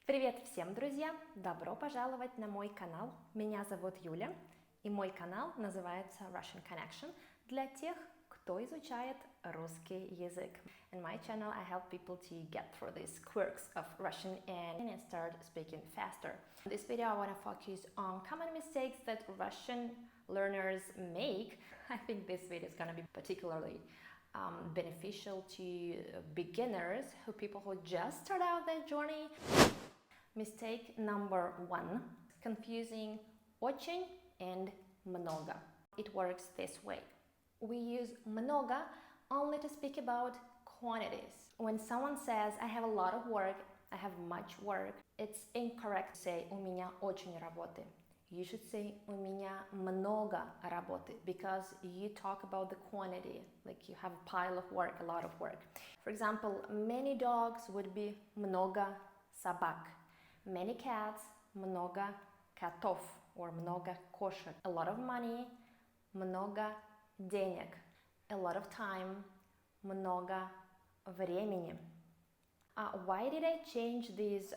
Привет всем, друзья! Добро пожаловать на мой канал. Меня зовут Юля, и мой канал называется Russian Connection для тех, кто изучает русский язык. In my channel, I help people to get through these quirks of Russian and start speaking faster. In this video, I want to focus on common mistakes that Russian learners make. I think this video is going to be particularly beneficial to beginners, people who just start out their journey. Mistake number one, confusing очень and много. It works this way. We use много only to speak about quantities. When someone says, I have a lot of work, I have much work, it's incorrect to say, у меня очень работы. You should say, у меня много работы, because you talk about the quantity, like you have a pile of work, a lot of work. For example, many dogs would be много собак. Many cats, много котов, or много кошек. A lot of money, много денег. A lot of time, много времени. Why did I change this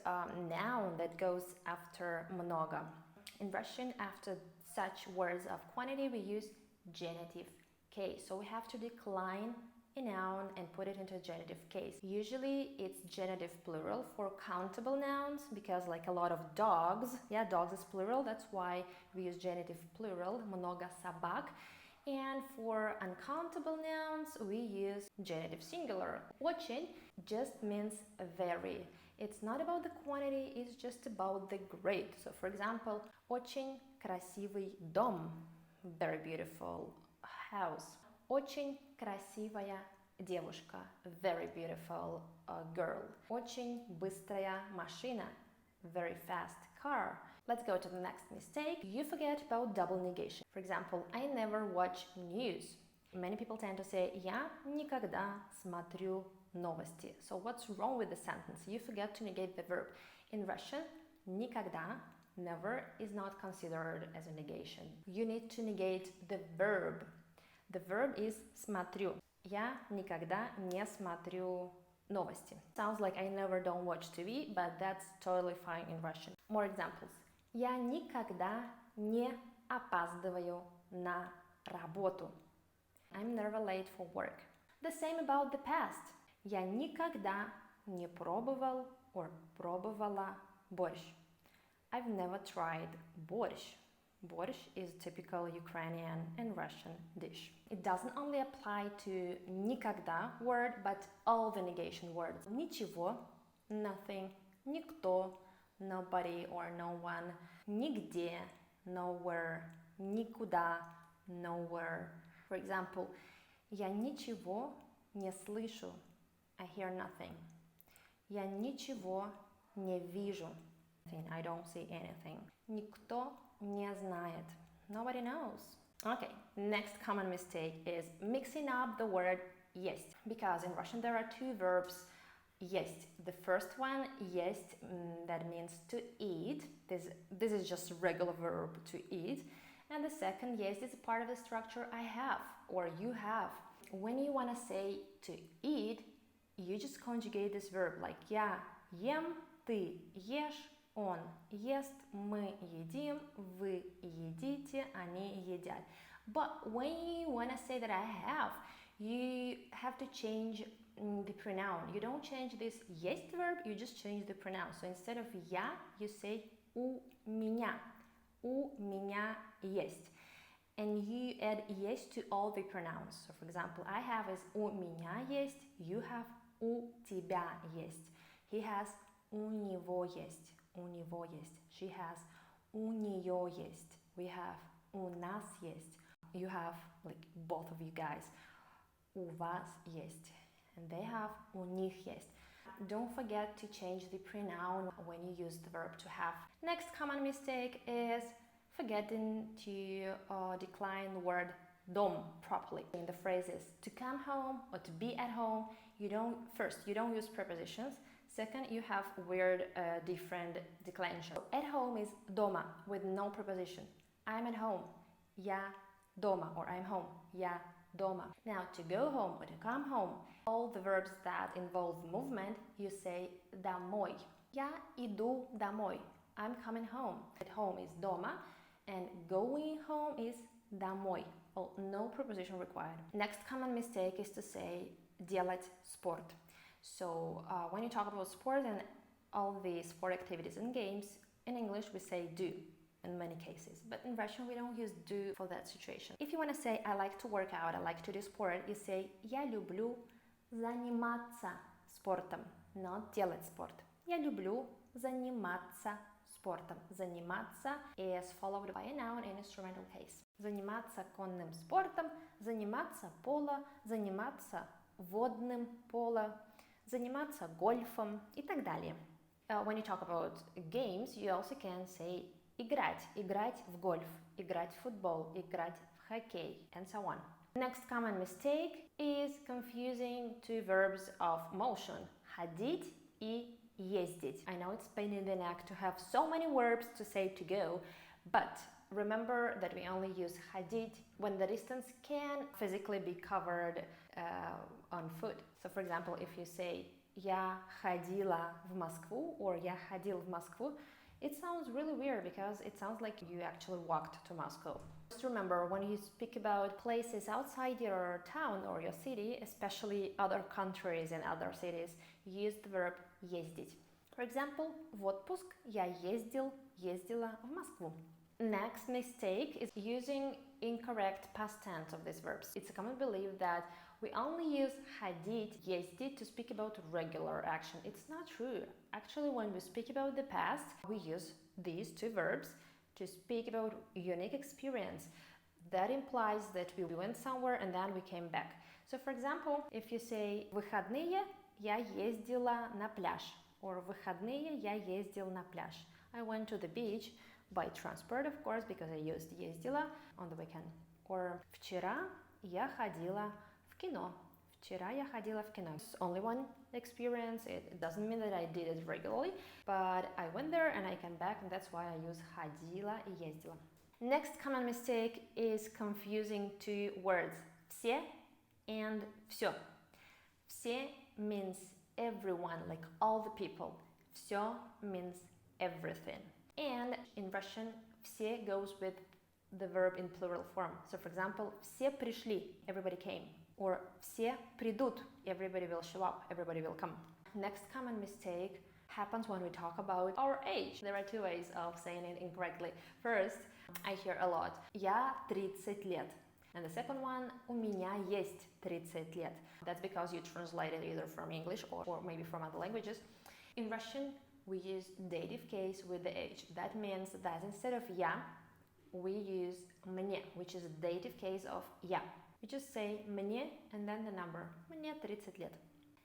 noun that goes after много? In Russian, after such words of quantity, we use genitive case. So we have to decline a noun and put it into genitive case. Usually it's genitive plural for countable nouns, because like a lot of dogs, dogs is plural, that's why we use genitive plural, много собак. And for uncountable nouns, we use genitive singular. Очень just means very. It's not about the quantity, it's just about the grade. So for example, очень красивый дом, very beautiful house. Очень красивая девушка, very beautiful girl. Очень быстрая машина, very fast car. Let's go to the next mistake. You forget about double negation. For example, I never watch news. Many people tend to say, я никогда смотрю новости. So what's wrong with the sentence? You forget to negate the verb. In Russian, никогда, never, is not considered as a negation. You need to negate the verb. The verb is смотрю. Я никогда не смотрю новости. Sounds like I never don't watch TV, but that's totally fine in Russian. More examples. Я никогда не опаздываю на работу. I'm never late for work. The same about the past. Я никогда не пробовал or пробовала борщ. I've never tried борщ. Борщ is a typical Ukrainian and Russian dish. It doesn't only apply to никогда word, but all the negation words. Ничего, nothing, никто, nobody or no one, нигде, nowhere, никуда, nowhere. For example, я ничего не слышу. I hear nothing. Я ничего не вижу. I don't see anything. Никто не знает. Nobody knows. Okay, next common mistake is mixing up the word есть. Because in Russian there are two verbs, есть. The first one, есть, that means to eat. This is just a regular verb, to eat. And the second, есть, is a part of the structure I have or you have. When you want to say to eat, you just conjugate this verb, like я ем, ты ешь, он ест, мы едим, вы едите, они едят. But when you want to say that I have, you have to change the pronoun. You don't change this есть verb, you just change the pronoun. So instead of я, you say у меня. У меня есть. And you add есть to all the pronouns. So for example, I have is у меня есть, you have у тебя есть. He has у него есть. У него есть. She has у нее есть. We have у нас есть. You have, like both of you guys, у вас есть. And they have у них есть. Don't forget to change the pronoun when you use the verb to have. Next common mistake is forgetting to decline the word дом properly. In the phrases to come home or to be at home, you don't use prepositions. Second, you have weird different declension. So at home is дома with no preposition. I'm at home. Я дома, or I'm home. Я дома. Now to go home or to come home, all the verbs that involve movement, you say домой. Я иду домой. I'm coming home. At home is дома, and going home is домой. Well, no preposition required. Next common mistake is to say делать спорт. So when you talk about sport and all the sport activities and games, in English we say do in many cases, but in Russian we don't use do for that situation. If you want to say I like to work out, I like to do sport, you say я люблю заниматься спортом, not делать спорт. Я люблю заниматься спортом. Заниматься is followed by a noun in instrumental case. Заниматься конным спортом, заниматься поло, заниматься водным поло, заниматься гольфом и так далее. When you talk about games, you also can say играть, играть в гольф, играть в футбол, играть в хоккей, and so on. Next common mistake is confusing two verbs of motion, ходить и ездить. I know it's pain in the neck to have so many verbs to say to go, but remember that we only use ходить when the distance can physically be covered on foot. So for example, if you say я ходила в Москву or я ходил в Москву, it sounds really weird because it sounds like you actually walked to Moscow. Just remember, when you speak about places outside your town or your city, especially other countries and other cities, use the verb ездить. For example, в отпуск я ездил, ездила в Москву. Next mistake is using incorrect past tense of these verbs. It's a common belief that we only use ходить, ездить to speak about regular action. It's not true. Actually, when we speak about the past, we use these two verbs to speak about unique experience. That implies that we went somewhere and then we came back. So for example, if you say в выходные я ездила на пляж, or в выходные я ездил на пляж. I went to the beach by transport, of course, because I used ездила on the weekend. Or вчера я ходила в кино. Вчера я ходила в кино. It's only one experience. It doesn't mean that I did it regularly, but I went there and I came back, and that's why I use ходила и ездила. Next common mistake is confusing two words, все and все. Все means everyone, like all the people. Все means everything. And in Russian, все goes with the verb in plural form. So for example, все пришли, everybody came. Or все придут, everybody will show up, everybody will come. Next common mistake happens when we talk about our age. There are two ways of saying it incorrectly. First, I hear a lot, я 30 лет. And the second one, у меня есть 30 лет. That's because you translate it either from English or maybe from other languages. In Russian, we use dative case with the age. That means that instead of я, we use мне, which is a dative case of я. We just say мне and then the number. Мне 30 лет.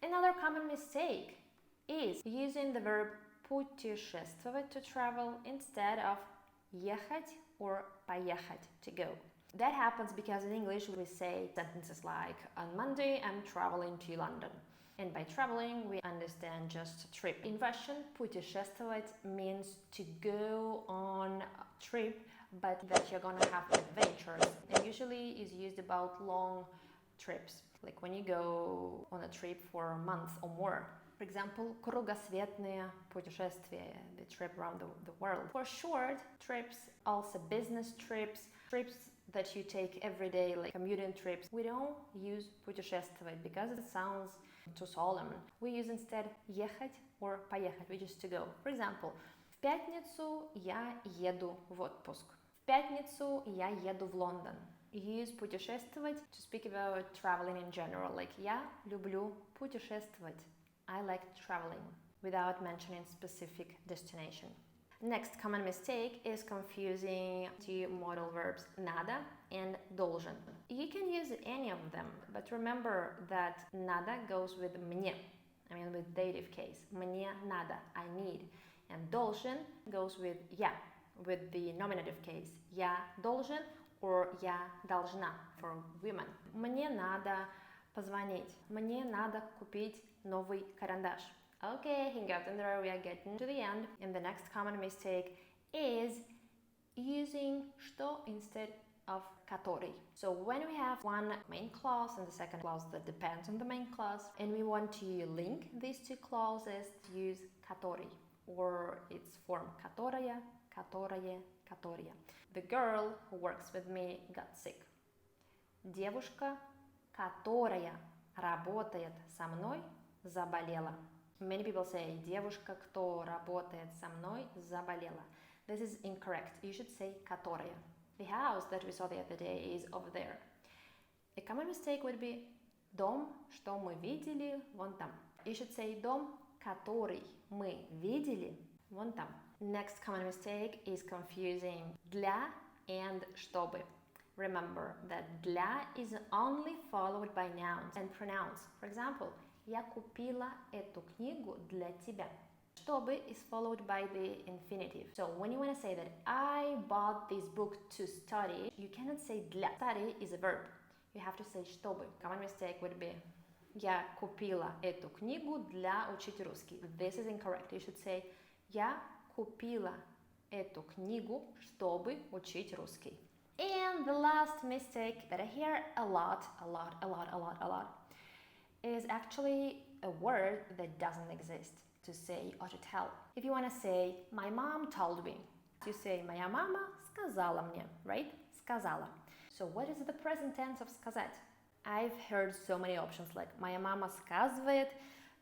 Another common mistake is using the verb путешествовать to travel instead of ехать or поехать to go. That happens because in English we say sentences like on Monday I'm traveling to London. And by traveling we understand just a trip. In Russian, путешествовать means to go on a trip, but that you're gonna have adventures, and usually is used about long trips, like when you go on a trip for a month or more. For example, кругосветное путешествие, the trip around the world. For short trips, also business trips, trips that you take every day, like commuting trips, we don't use путешествовать because it sounds too solemn. We use instead ехать or поехать, which is to go. For example, в пятницу я еду в отпуск. В пятницу я еду в Лондон. You use путешествовать to speak about traveling in general, like я люблю путешествовать. I like traveling, without mentioning specific destination. Next common mistake is confusing two modal verbs надо and должен. You can use any of them, but remember that надо goes with мне, with dative case. Мне надо, I need. And должен goes with я, with the nominative case. Я должен or я должна for women. Мне надо позвонить. Мне надо купить новый карандаш. Okay, hang out in there, we are getting to the end. And the next common mistake is using что instead of который. So when we have one main clause and the second clause that depends on the main clause, and we want to link these two clauses, use который. or its form которая, которое, которая. The girl who works with me got sick. Девушка, которая работает со мной, заболела. Many people say девушка, кто работает со мной, заболела. This is incorrect. You should say которая. The house that we saw the other day is over there. A common mistake would be дом, что мы видели, вон там. You should say дом, который мы видели, вон там. Next common mistake is confusing для and чтобы. Remember that для is only followed by nouns and pronouns. For example, я купила эту книгу для тебя. Чтобы is followed by the infinitive. So when you want to say that I bought this book to study, you cannot say для. Study is a verb. You have to say чтобы. Common mistake would be я купила эту книгу для учить русский. This is incorrect. You should say я купила эту книгу, чтобы учить русский. And the last mistake that I hear a lot is actually a word that doesn't exist to say or to tell. If you want to say my mom told me, you say моя мама сказала мне, right? Сказала. So what is the present tense of сказать? I've heard so many options like моя мама сказывает,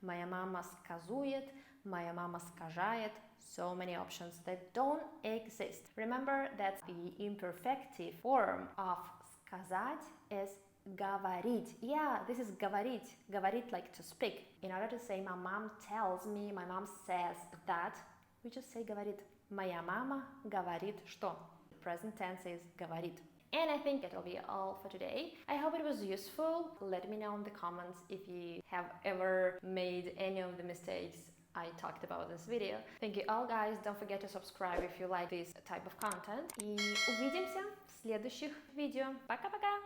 моя мама сказует, моя мама скажает. So many options that don't exist. Remember that the imperfective form of сказать is говорить. Yeah, this is говорить. Говорить like to speak. In order to say my mom tells me, my mom says that, we just say говорит. Моя мама говорит что? The present tense is говорит. And I think it'll be all for today. I hope it was useful. Let me know in the comments if you have ever made any of the mistakes I talked about in this video. Thank you all, guys. Don't forget to subscribe if you like this type of content. И увидимся в следующих видео. Пока-пока!